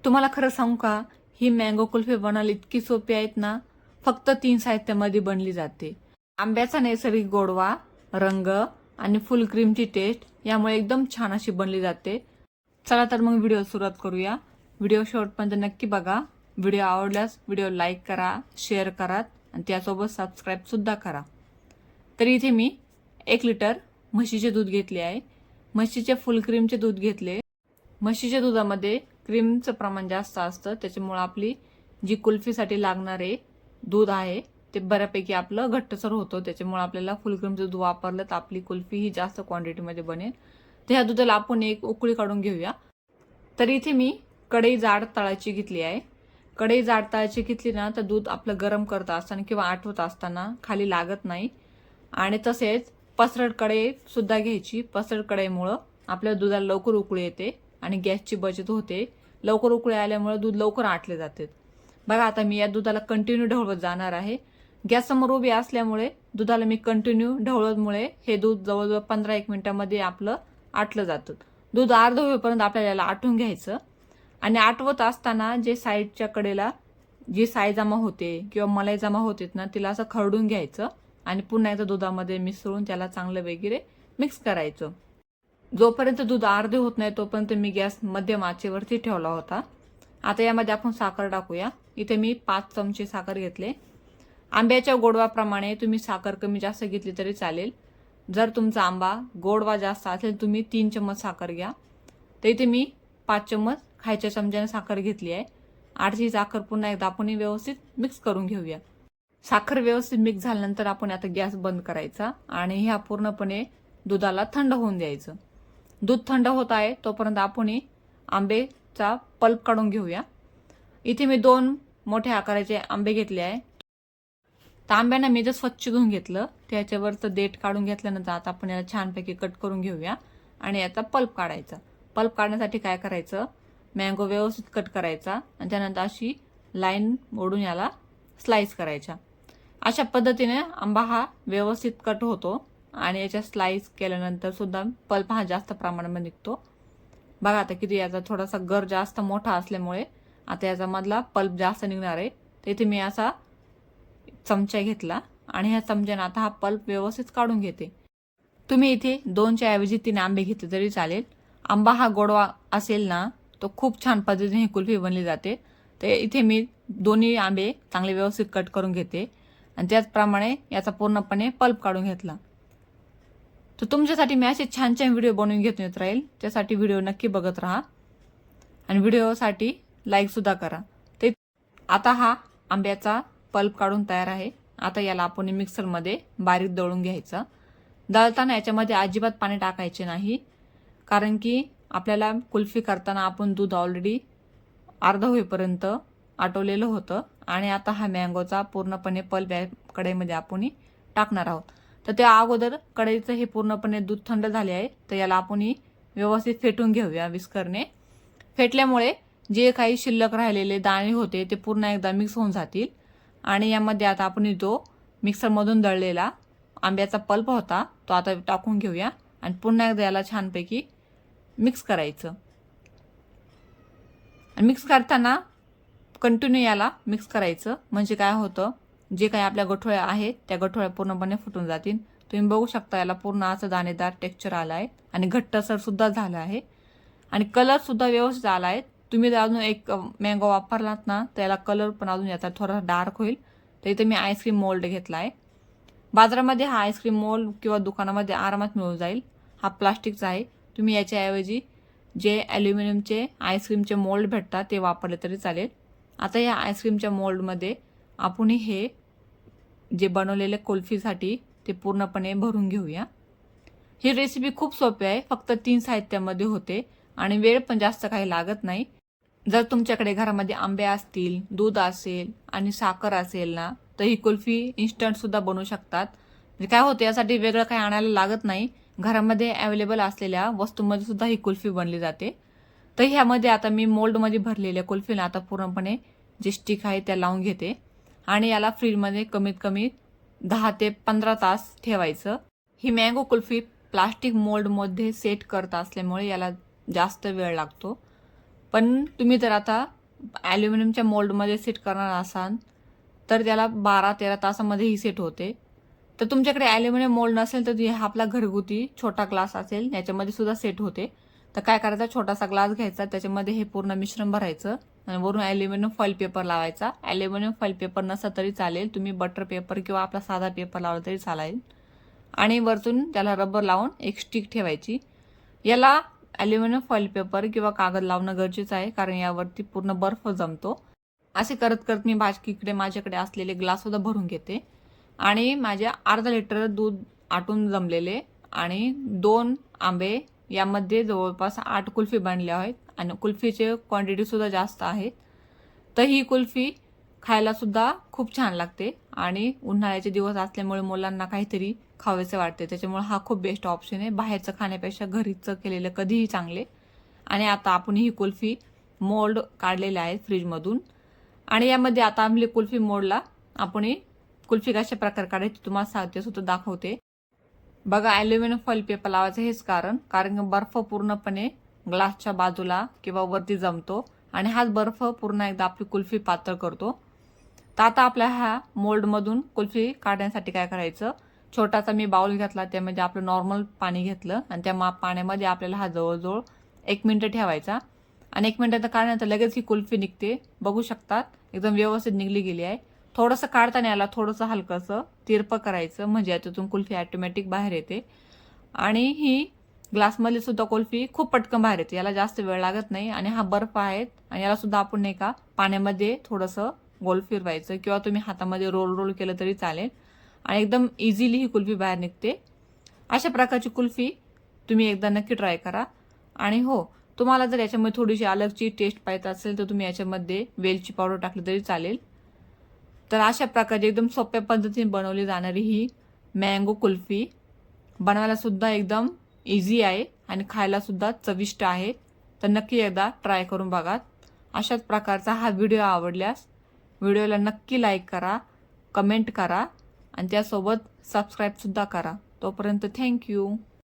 तुम्हाला खरं सांगू का, ही मँगो कुल्फी बनायला इतकी सोपी आहेत ना. फक्त 3 साहित्यामध्ये बनली जाते. आंब्याचा नैसर्गिक गोडवा, रंग आणि फुल क्रीमची टेस्ट यामुळे एकदम छान अशी बनली जाते. चला तर मग व्हिडिओ सुरुवात करूया. व्हिडिओ शेवटपर्यंत नक्की बघा. व्हिडिओ आवडल्यास व्हिडिओ लाईक करा, शेअर करा आणि त्यासोबत सबस्क्राईब सुद्धा करा. तर इथे मी 1 लिटर म्हशीचे दूध घेतले आहे. म्हशीचे फुल क्रीमचे दूध घेतले. म्हशीच्या दुधामध्ये क्रीमचं प्रमाण जास्त असतं, त्याच्यामुळे आपली जी कुल्फीसाठी लागणारे दूध आहे ते बऱ्यापैकी आपलं घट्टसर होतं. त्याच्यामुळे आपल्याला फुल क्रीमचं दूध वापरलं तर आपली कुल्फी ही जास्त क्वांटिटीमध्ये बनेल. तर ह्या दुधाला आपण एक उकळी काढून घेऊया. तर इथे मी कढई जाड तळाची घेतली आहे. कढई जाड तळाची घेतली ना तर दूध आपलं गरम करत असताना किंवा आटवत असताना खाली लागत नाही. आणि तसेच पसरट कढई सुद्धा घ्यायची. पसरट कढईमुळं आपल्या दुधाला लवकर उकळी येते आणि गॅसची बचत होते. लवकर उकळी आल्यामुळे दूध लवकर आटले जाते. बघा आता मी या दुधाला कंटिन्यू ढवळत जाणार आहे. गॅस समोर उभी असल्यामुळे दुधाला मी कंटिन्यू ढवळतमुळे हे दूध जवळजवळ 15-1 मिनिटांमध्ये आपलं आटलं जातं. दूध अर्ध होईपर्यंत आपल्याला आटून घ्यायचं. आणि आटवत असताना जे साईडच्या कडेला जी साय जमा होते किंवा मलाई जमा होते ना, तिला असं खरडून घ्यायचं आणि पुन्हा एकदा दुधामध्ये मिसळून त्याला चांगलं वगैरे मिक्स करायचं. जोपर्यंत दूध अर्धे होत नाही तोपर्यंत मी गॅस मध्यम आचेवरती ठेवला होता. आता यामध्ये आपण साखर टाकूया. इथे मी 5 चमचे साखर घेतले. आंब्याच्या गोडवाप्रमाणे तुम्ही साखर कमी जास्त घेतली तरी चालेल. जर तुमचा आंबा गोडवा जास्त असेल तुम्ही 3 चम्मच साखर घ्या. तर इथे मी 5 चम्मच खायच्या चमच्याने साखर घेतली आहे. आठची साखर पुन्हा एकदा आपण व्यवस्थित मिक्स करून घेऊया. साखर व्यवस्थित मिक्स झाल्यानंतर आपण आता गॅस बंद करायचा आणि ह्या पूर्णपणे दुधाला थंड होऊन द्यायचं. दूध थंड होत आहे तोपर्यंत आपण आंबेचा पल्प काढून घेऊया. इथे मी 2 मोठ्या आकाराचे आंबे घेतले आहे. तर आंब्यांना मी जर स्वच्छ धुवून घेतलं, त्याच्यावरचं देठ काढून घेतल्यानंतर आता आपण याला छानपैकी कट करून घेऊया आणि याचा पल्प काढायचा. पल्प काढण्यासाठी काय करायचं, मँगो व्यवस्थित कट करायचा आणि त्यानंतर अशी लाईन ओढून याला स्लाइस करायच्या. अशा पद्धतीने आंबा हा व्यवस्थित कट होतो आणि याच्या स्लाइस केल्यानंतर सुद्धा पल्प हा जास्त प्रमाणामध्ये निघतो. बघा आता किती याचा थोडासा गर जास्त मोठा असल्यामुळे आता याचा मधला पल्प जास्त निघणार आहे. तर इथे मी असा चमचा घेतला आणि ह्या चमच्याने आता हा पल्प व्यवस्थित काढून घेते. तुम्ही इथे 2च्या ऐवजी 3 आंबे घेतले तरी चालेल. आंबा हा गोडवा असेल ना तो खूप छान पद्धतीने ही कुल्फी बनली जाते. तर इथे मी दोन्ही आंबे चांगले व्यवस्थित कट करून घेते आणि त्याचप्रमाणे याचा पूर्णपणे पल्प काढून घेतला. तर तुमच्यासाठी मी असे छान छान व्हिडिओ बनवून घेत येत राहील. त्यासाठी व्हिडिओ नक्की बघत राहा आणि व्हिडिओसाठी लाईक सुद्धा करा. ते आता हा आंब्याचा पल्प काढून तयार आहे. आता याला आपण मिक्सरमध्ये बारीक दळून घ्यायचा. दळताना याच्यामध्ये अजिबात पाणी टाकायचे नाही, कारण की आपल्याला कुल्फी करताना आपण दूध ऑलरेडी अर्ध होईपर्यंत आटवलेलं होतं आणि आता हा मँगोचा पूर्णपणे पल्प कढईमध्ये आपण टाकणार आहोत. तर त्या अगोदर कढईचं हे पूर्णपणे दूध थंड झाले आहे, तर याला आपण व्यवस्थित फेटून घेऊया विस्करने. फेटल्यामुळे जे काही शिल्लक राहिलेले दाणे होते ते पूर्ण एकदा मिक्स होऊन जातील. आणि यामध्ये आता आपण जो मिक्सरमधून दळलेला आंब्याचा पल्प होता तो आता टाकून घेऊया आणि पुन्हा एकदा याला छानपैकी मिक्स करायचं. आणि मिक्स करताना कंटिन्यू याला मिक्स करायचं, म्हणजे काय होतं, जे काही आपल्या गठोळ्या आहेत त्या गठोळ्या पूर्णपणे फुटून जातील. तुम्ही बघू शकता याला पूर्ण असं दाणेदार टेक्स्चर आलं आहे आणि घट्टसर सुद्धा झालं आहे आणि कलर सुद्धा व्यवस्थित आला आहे. तुम्ही जर अजून एक मँगो वापरलात ना तर याला कलर पण अजून याचा थोडा डार्क होईल. तर इथे मी आईस्क्रीम मोल्ड घेतला आहे. बाजारामध्ये हा आईस्क्रीम मोल्ड किंवा दुकानामध्ये आरामात मिळून जाईल. हा प्लास्टिकचा आहे. तुम्ही याच्याऐवजी जे ॲल्युमिनियमचे आईस्क्रीमचे मोल्ड भेटतात ते वापरले तरी चालेल. आता या आईस्क्रीमच्या मोल्डमध्ये आपण हे जे बनवलेले कुल्फीसाठी ते पूर्णपणे भरून घेऊया. ही रेसिपी खूप सोपी आहे, फक्त 3 साहित्यामध्ये होते आणि वेळ पण जास्त काही लागत नाही. जर तुमच्याकडे घरामध्ये आंबे असतील, दूध असेल आणि साखर असेल ना तर ही कुल्फी इन्स्टंट सुद्धा बनवू शकतात. म्हणजे काय होते, यासाठी वेगळं काही आणायला लागत नाही. घरामध्ये अवेलेबल असलेल्या वस्तूंमध्ये सुद्धा ही कुल्फी बनली जाते. तर ह्यामध्ये आता मी मोल्डमध्ये भरलेल्या कुल्फीला आता पूर्णपणे जे स्टिक आहे त्या लावून घेते आणि याला फ्रीजमध्ये कमीत कमी 10 ते 15 तास ठेवायचं. ही मँगो कुल्फी प्लास्टिक मोल्डमध्ये सेट करत असल्यामुळे याला जास्त वेळ लागतो. पण तुम्ही जर आता ॲल्युमिनियमच्या मोल्डमध्ये सेट करणार असाल तर त्याला 12-13 तासामध्ये ही सेट होते. तर तुमच्याकडे ॲल्युमिनियम मोल्ड नसेल तर हा आपला घरगुती छोटा ग्लास असेल याच्यामध्ये सुद्धा सेट होते. तर काय करायचं, छोटासा ग्लास घ्यायचा, त्याच्यामध्ये हे पूर्ण मिश्रण भरायचं आणि वरून ॲल्युमिनियम फॉईल पेपर लावायचा. ॲल्युमिनियम फॉईल पेपर नसला तरी चालेल, तुम्ही बटर पेपर किंवा आपला साधा पेपर लावला तरी चालेल. आणि वरतून त्याला रबर लावून एक स्टिक ठेवायची. याला ॲल्युमिनियम फॉईल पेपर किंवा कागद लावणं गरजेचं आहे, कारण यावरती पूर्ण बर्फ जमतो. असे करत करत मी माझ्याकडे असलेले ग्लास सुद्धा भरून घेते आणि माझे अर्धा लिटर दूध आटून जमलेले आणि 2 आंबे, यामध्ये जवळपास 8 कुल्फी बनल्या आहेत आणि कुल्फीचे क्वांटिटी सुद्धा जास्त आहेत. तर ही कुल्फी खायला सुद्धा खूप छान लागते आणि उन्हाळ्याचे दिवस असल्यामुळे मुलांना काहीतरी खावेसे वाटते, त्याच्यामुळे हा खूप बेस्ट ऑप्शन आहे. बाहेरचं खाण्यापेक्षा घरीच केलेलं कधीही चांगले. आणि आता आपण ही कुल्फी मोल्ड काढलेले आहेत फ्रीजमधून आणि यामध्ये आता आपली कुल्फी मोल्डला आपण ही कुल्फी कशा प्रकारे काढायची तुम्हाला सांगते सुद्धा दाखवते. बघा, ॲल्युमिनियम फॉईल पेपर लावायचं हेच कारण बर्फ पूर्णपणे ग्लासच्या बाजूला किंवा वरती जमतो आणि हाच बर्फ पूर्ण एकदा आपली कुल्फी पातळ करतो. तर आता आपल्या ह्या मोल्डमधून कुल्फी काढण्यासाठी काय करायचं, छोटासा मी बाउल घेतला, त्यामध्ये आपलं नॉर्मल पाणी घेतलं आणि त्या पाण्यामध्ये आपल्याला हा जवळजवळ 1 मिनिट ठेवायचा आणि 1 मिनिटात काढल्यानंतर लगेच ही कुल्फी निघते. बघू शकतात, एकदम व्यवस्थित निघली गेली आहे. थोडंसं काढताना याला थोडंसं हलकंसं तिरपं करायचं, म्हणजे याच्यातून कुल्फी ऑटोमॅटिक बाहेर येते. आणि ही ग्लासमधली सुद्धा कुल्फी खूप पटकन बाहेर येते, याला जास्त वेळ लागत नाही. आणि हा बर्फ आहे आणि याला सुद्धा आपण नाही का पाण्यामध्ये थोडंसं गोल फिरवायचं किंवा तुम्ही हातामध्ये रोल केलं तरी चालेल आणि एकदम इझिली ही कुल्फी बाहेर निघते. अशा प्रकारची कुल्फी तुम्ही एकदा नक्की ट्राय करा. आणि हो, तुम्हाला जर याच्यामध्ये थोडीशी अलगची टेस्ट पाहिजे असेल तर तुम्ही याच्यामध्ये वेलची पावडर टाकली तरी चालेल. तर अशा प्रकारे एकदम सोप्या पद्धतीने बनवली जाणारी ही मँगो कुल्फी बनवायला सुद्धा एकदम इझी आहे आणि खायला सुद्धा चविष्ट आहे. तर नक्की एकदा ट्राय करून बघा. अशाच प्रकारचा हा व्हिडिओ आवडल्यास व्हिडिओला नक्की लाईक करा, कमेंट करा आणि त्यासोबत सबस्क्राईब सुद्धा करा. तोपर्यंत थँक्यू.